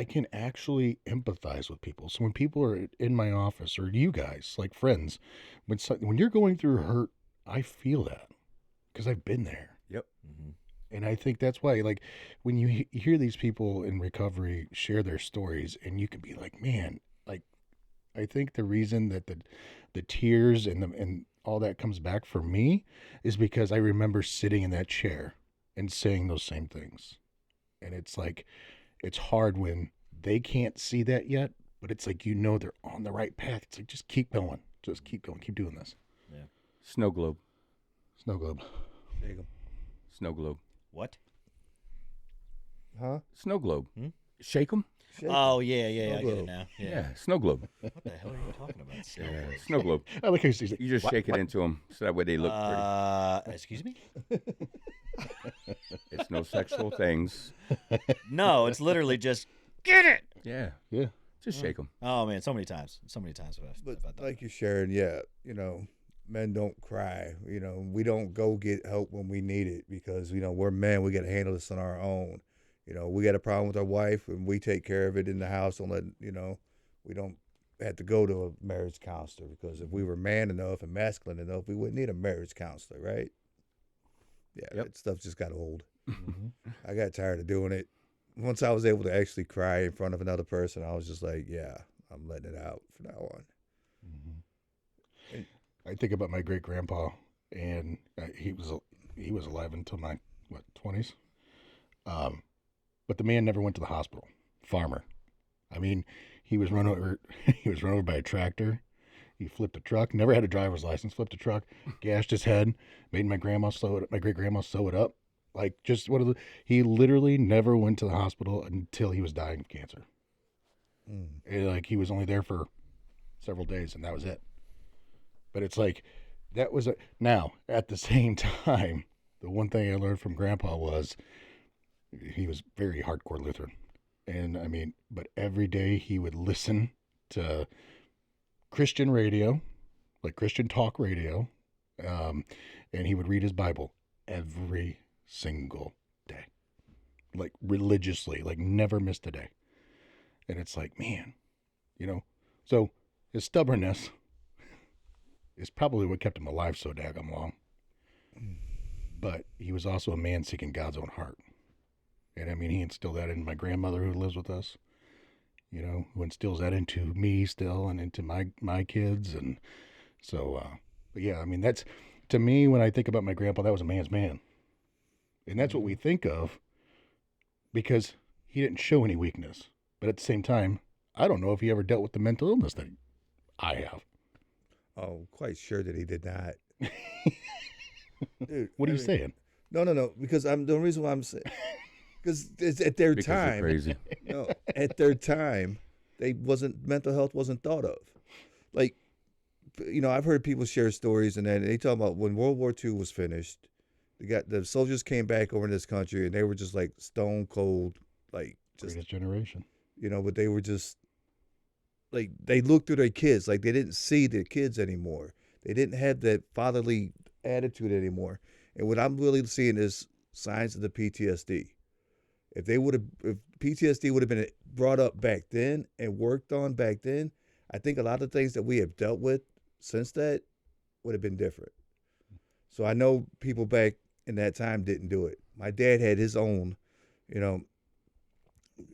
can actually empathize with people. So when people are in my office, or you guys, like friends, when you're going through hurt, I feel that because I've been there. Yep. Mm-hmm. And I think that's why, like, when you hear these people in recovery share their stories, and you can be like, man, like, I think the reason that the tears and all that comes back for me is because I remember sitting in that chair and saying those same things. And it's like, it's hard when they can't see that yet, but it's like, they're on the right path. It's like, just keep going. Just keep going. Keep doing this. Yeah. Snow globe. Snow globe. Shake 'em. Snow globe. What? Huh? Snow globe. Hmm? Shake them? Shake 'em. Oh, yeah, I Snow get globe. it now. Yeah. Yeah. Snow globe. What the hell are you talking about? Yeah. Snow globe. I like how you say You just shake it into them so that way they look pretty. Excuse me? It's no sexual things. No, it's literally just get it. Yeah, Yeah. just shake them. Oh man, so many times I've But thought like you're sharing, yeah, men don't cry. We don't go get help when we need it because we're men. We got to handle this on our own. We got a problem with our wife and we take care of it in the house. Don't let we don't have to go to a marriage counselor because if we were man enough and masculine enough, we wouldn't need a marriage counselor, right? Yeah, Yep. that stuff just got old. Mm-hmm. I got tired of doing it. Once I was able to actually cry in front of another person, I was just like, yeah, I'm letting it out from now on. Mm-hmm. I think about my great grandpa, and he was alive until my 20s. But the man never went to the hospital. Farmer. I mean, he was run over. He was run over by a tractor. He flipped a truck. Never had a driver's license. Flipped a truck. Gashed his head. Made my great grandma sew it up. Like just what? He literally never went to the hospital until he was dying of cancer. And, like he was only there for several days, and that was it. But it's like that was now at the same time. The one thing I learned from Grandpa was he was very hardcore Lutheran, and I mean, but every day he would listen to Christian radio, like Christian talk radio, and he would read his Bible every single day, like religiously, like never missed a day. And it's like, man, so his stubbornness is probably what kept him alive so daggum long. But he was also a man seeking God's own heart. And I mean, he instilled that in my grandmother who lives with us, who instills that into me still and into my kids. And so, but yeah, I mean, that's, to me, when I think about my grandpa, that was a man's man. And that's what we think of because he didn't show any weakness. But at the same time, I don't know if he ever dealt with the mental illness that I have. Oh, quite sure that he did not. Dude, What are you saying? No. Because the only reason why I'm saying, because at their Because you're time, crazy. no, at their time, mental health wasn't thought of. Like, I've heard people share stories, and then they talk about when World War II was finished, the soldiers came back over in this country, and they were just like stone cold, like just Greatest generation. but they were just like they looked through their kids, like they didn't see their kids anymore. They didn't have that fatherly attitude anymore. And what I'm really seeing is signs of the PTSD. If PTSD would have been brought up back then and worked on back then, I think a lot of things that we have dealt with since that would have been different. So I know people back in that time didn't do it. My dad had his own,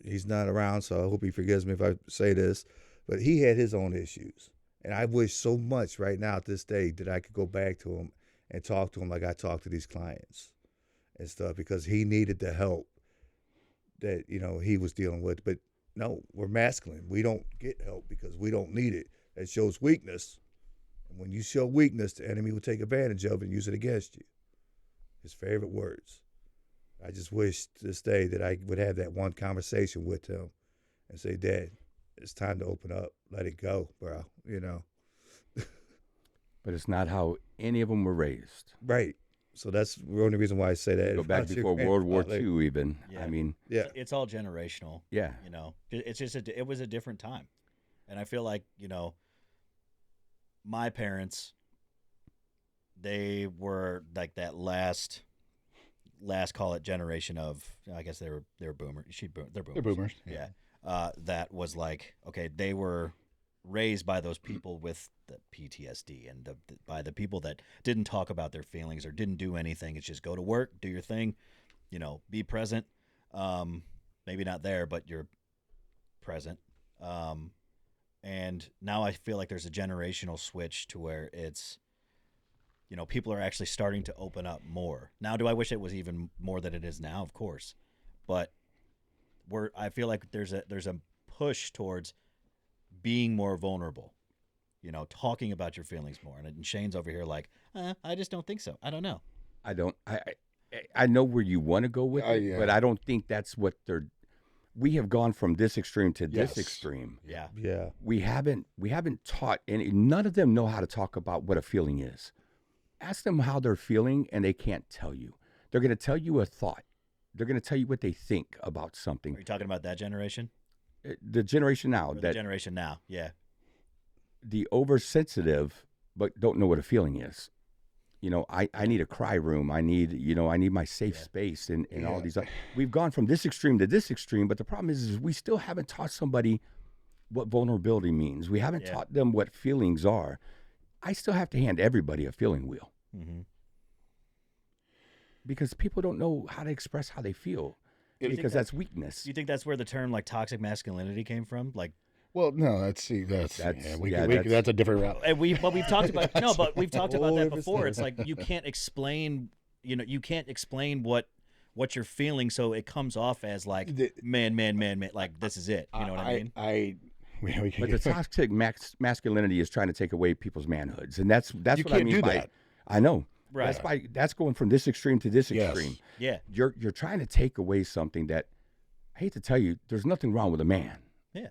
he's not around, so I hope he forgives me if I say this, but he had his own issues. And I wish so much right now at this day that I could go back to him and talk to him like I talk to these clients and stuff, because he needed the help that, he was dealing with. But no, we're masculine. We don't get help because we don't need it. That shows weakness. And when you show weakness, the enemy will take advantage of it and use it against you. His favorite words. I just wish this day that I would have that one conversation with him and say, Dad, it's time to open up. Let it go, bro. But it's not how any of them were raised. Right. So that's the only reason why I say that. Go back before World War II even. Yeah. I mean, yeah, it's all generational. yeah. It's just it was a different time, and I feel like my parents, they were like that last call it generation of, I guess they were boomers. They're boomers. They're boomers. Yeah. That was like, okay, they were raised by those people with the PTSD and by the people that didn't talk about their feelings or didn't do anything. It's just go to work, do your thing, be present. Maybe not there, but you're present. And now I feel like there's a generational switch to where it's, people are actually starting to open up more. Now, do I wish it was even more than it is now? Of course. But I feel like there's a push towards being more vulnerable, talking about your feelings more. And Shane's over here like, I just don't think so. I don't know. I know where you want to go with it, yeah. but I don't think that's what we have gone from this extreme to Yes. this extreme. Yeah. yeah. We haven't taught any, none of them know how to talk about what a feeling is. Ask them how they're feeling and they can't tell you. They're going to tell you a thought. They're going to tell you what they think about Are something. you talking about that generation The generation now or the that generation now? Yeah. the oversensitive, but don't know what a feeling is. You know, I need a cry room. I need my safe space and all these. We've gone from this extreme to this extreme, but the problem is we still haven't taught somebody what vulnerability means. We haven't taught them what feelings are. I still have to hand everybody a feeling wheel because people don't know how to express how they feel because that's weakness. Do you think that's where the term like toxic masculinity came from? Like, Well, no, that's That's a different route. and we've talked about we've talked about that Whole before. different It's like you can't explain, you can't explain what you're feeling, so it comes off as like man, like this is it. You know what I mean? But the toxic masculinity is trying to take away people's manhoods, and that's You what I can't mean do by. that. I know. Right. That's going from this extreme to this Yes. extreme. Yeah. You're trying to take away something that I hate to tell you, there's nothing wrong with a man. Yeah.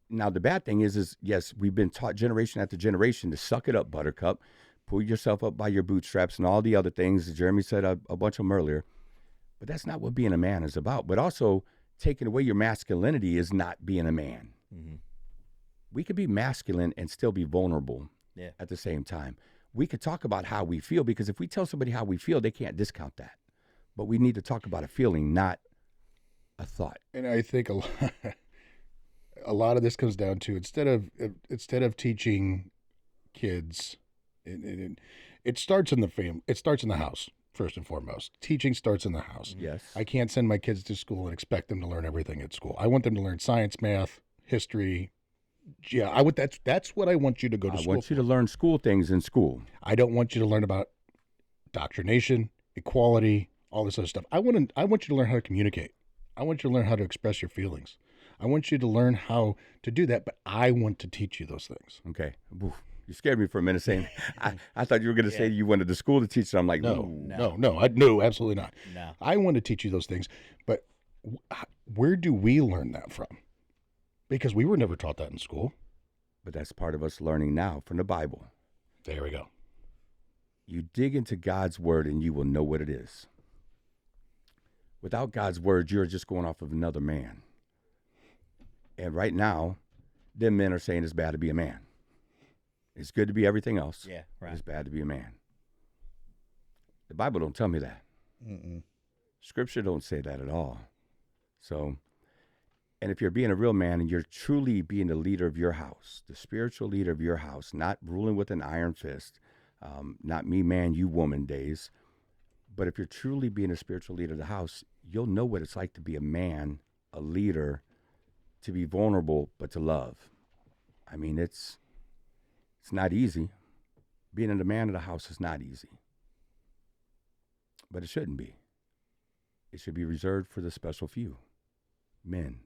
Now the bad thing is yes, we've been taught generation after generation to suck it up, buttercup, pull yourself up by your bootstraps and all the other things. Jeremy said a bunch of them earlier. But that's not what being a man is about. But also taking away your masculinity is not being a man. Mm-hmm. We could be masculine and still be vulnerable at the same time. We could talk about how we feel because if we tell somebody how we feel, they can't discount that. But we need to talk about a feeling, not a thought. And I think a lot of this comes down to instead of teaching kids, it starts in the family. It starts in the house first and foremost. Teaching starts in the house. Yes. I can't send my kids to school and expect them to learn everything at school. I want them to learn science, math, history. Yeah, that's what I want you to go to school. I want you to learn school things in school. I don't want you to learn about doctrination, equality, all this other stuff. I want you to learn how to communicate. I want you to learn how to express your feelings. I want you to learn how to do that, but I want to teach you those things. Okay. Oof. You scared me for a minute saying, I thought you were going to say you wanted the school to teach it. I'm like, No, ooh. no, absolutely not. No. I want to teach you those things, but where do we learn that from? Because we were never taught that in school. But that's part of us learning now from the Bible. There we go. You dig into God's word and you will know what it is. Without God's word, you're just going off of another man. And right now, them men are saying it's bad to be a man. It's good to be everything else. Yeah, right. It's bad to be a man. The Bible don't tell me that. Scripture don't say that at all. So, and if you're being a real man and you're truly being the leader of your house, the spiritual leader of your house, not ruling with an iron fist, not me man, you woman days, but if you're truly being a spiritual leader of the house, you'll know what it's like to be a man, a leader, to be vulnerable, but to love. I mean, it's not easy. Being the man of the house is not easy. But it shouldn't be. It should be reserved for the special few, men.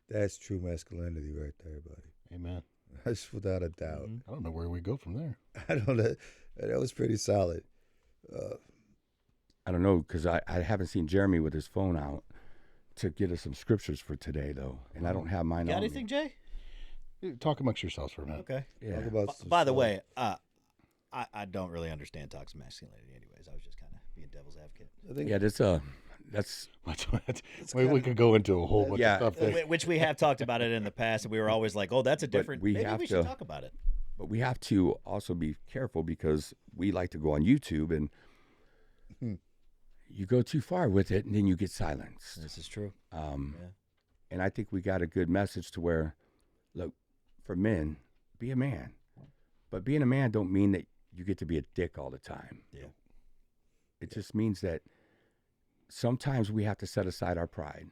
That's true masculinity right there, buddy. Amen. That's without a doubt. I don't know where we go from there. I don't know. That was pretty solid. I don't know, because I haven't seen Jeremy with his phone out to get us some scriptures for today, though. And I don't have mine Got on anything, me. Jay? Talk amongst yourselves for a minute. Okay. Yeah. Talk about some By the stuff. way, I don't really understand toxic masculinity anyways. I was just kind of being devil's advocate. I think Yeah, that's We could go into a whole bunch Yeah. of stuff there. Which we have talked about it in the past, and we were always like, "Oh, that's a different." we Maybe have we should to- talk about it. but we have to also be careful because we like to go on YouTube and you go too far with it and then you get silenced. This is true. And I think we got a good message to where, look, for men, be a man. But being a man don't mean that you get to be a dick all the time. Yeah. It just means that sometimes we have to set aside our pride.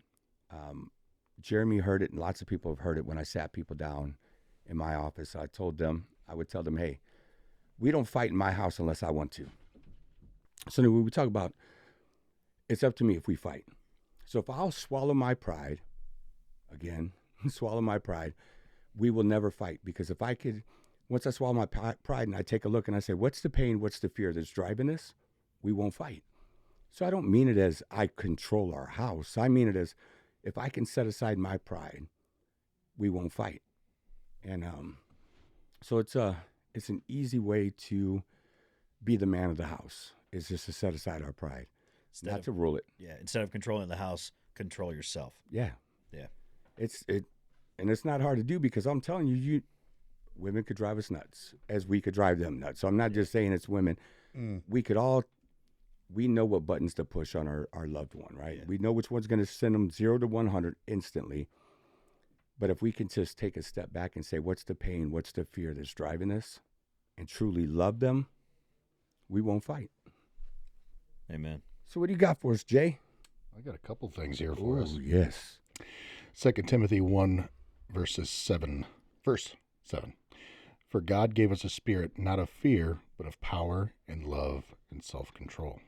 Jeremy heard it, and lots of people have heard it when I sat people down in my office. I would tell them, hey, we don't fight in my house unless I want to. So then when we talk about, it's up to me if we fight. So if I'll swallow my pride, again, swallow my pride, we will never fight. Because if I could, once I swallow my pride and I take a look and I say, what's the pain, what's the fear that's driving this? We won't fight. So I don't mean it as I control our house. I mean it as if I can set aside my pride, we won't fight. And so it's an easy way to be the man of the house. It's just to set aside our pride, Instead not of, to rule it. yeah, instead of controlling the house, control yourself. Yeah, Yeah. and it's not hard to do because I'm telling you, women could drive us nuts as we could drive them nuts. So I'm not just saying it's women. We know what buttons to push on our loved one, right? Yeah. We know which one's going to send them 0 to 100 instantly. But if we can just take a step back and say, what's the pain, what's the fear that's driving us, and truly love them, we won't fight. Amen. So what do you got for us, Jay? I got a couple things here for us. Oh, yes. 2 Timothy 1, verse 7. For God gave us a spirit not of fear, but of power and love and self-control.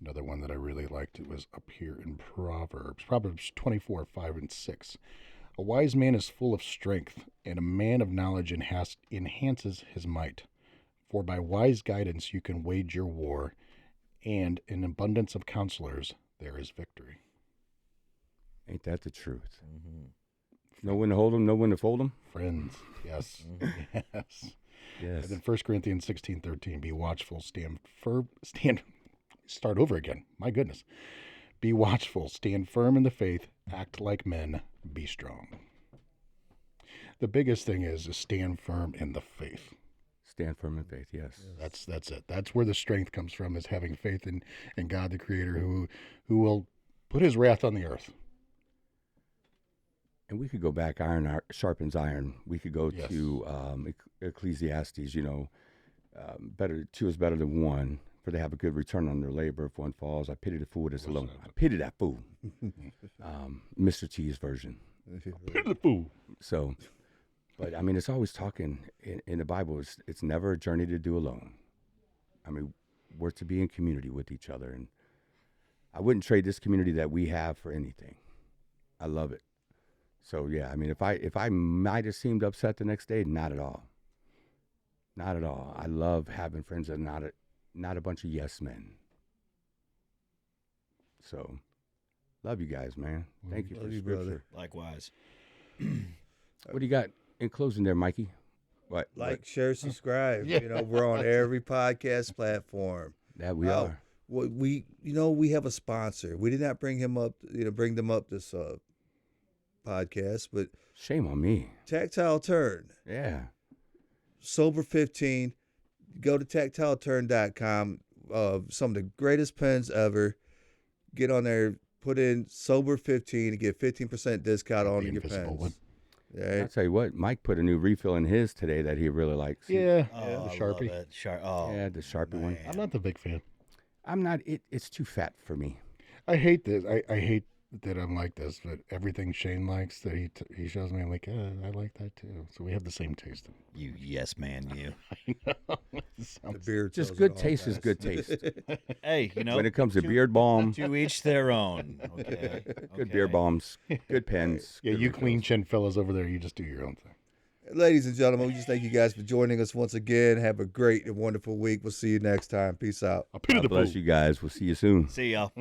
Another one that I really liked, it was up here in Proverbs 24, 5 and 6. A wise man is full of strength, and a man of knowledge enhances his might. For by wise guidance you can wage your war, and in abundance of counselors there is victory. Ain't that the truth? Know when to hold them, know when to fold them. Friends, yes, yes. Yes. And then 1 Corinthians 16:13, be watchful, start over again. My goodness. Be watchful, stand firm in the faith, act like men, be strong. The biggest thing is to stand firm in the faith. Stand firm in faith, yes. That's it. That's where the strength comes from, is having faith in God the Creator, who will put his wrath on the earth. And we could go back, iron sharpens iron. We could go Yes. to Ecclesiastes, better two is better than one, for they have a good return on their labor. If one falls, I pity the fool that's alone. I pity that fool. Mr. T's version. The fool. So, but I mean, it's always talking in the Bible. It's never a journey to do alone. I mean, we're to be in community with each other, and I wouldn't trade this community that we have for anything. I love it. So yeah, I mean, if I might have seemed upset the next day, not at all. Not at all. I love having friends that are not a bunch of yes men. So, love you guys, man. Thank you for Love you, scripture. brother. Likewise. What do you got in closing there, Mikey? What? Like, share, subscribe. Yeah. We're on every podcast platform. That we Oh, are. We have a sponsor. We did not bring them up this podcast, but Shame on me. Tactile Turn, Yeah. Sober 15. Go to tactileturn.com. Some of the greatest pens ever. Get on there, put in Sober 15 to get 15% discount on The your invisible pens. one. I'll tell you what, Mike put a new refill in his today that he really likes. Yeah, Oh, the I love Sharpie. it. Oh, Yeah, the Sharpie one. man. I'm not the big fan. I'm not, it's too fat for me. I hate this. I hate that I'm like this, but everything Shane likes that he shows me, I'm like, I like that too. So we have the same taste. You yes man, you. I know. It The sounds- beard Just tells good it all, taste is guys. good taste. Hey, When it comes to beard balm, to each their own. Okay. good Okay. beard balms, good pens. yeah, good you refills. clean chin fellas over there, you just do your own thing. Ladies and gentlemen, we just thank you guys for joining us once again. Have a great and wonderful week. We'll see you next time. Peace out. I'll pity God the bless fool. you guys. We'll see you soon. See y'all.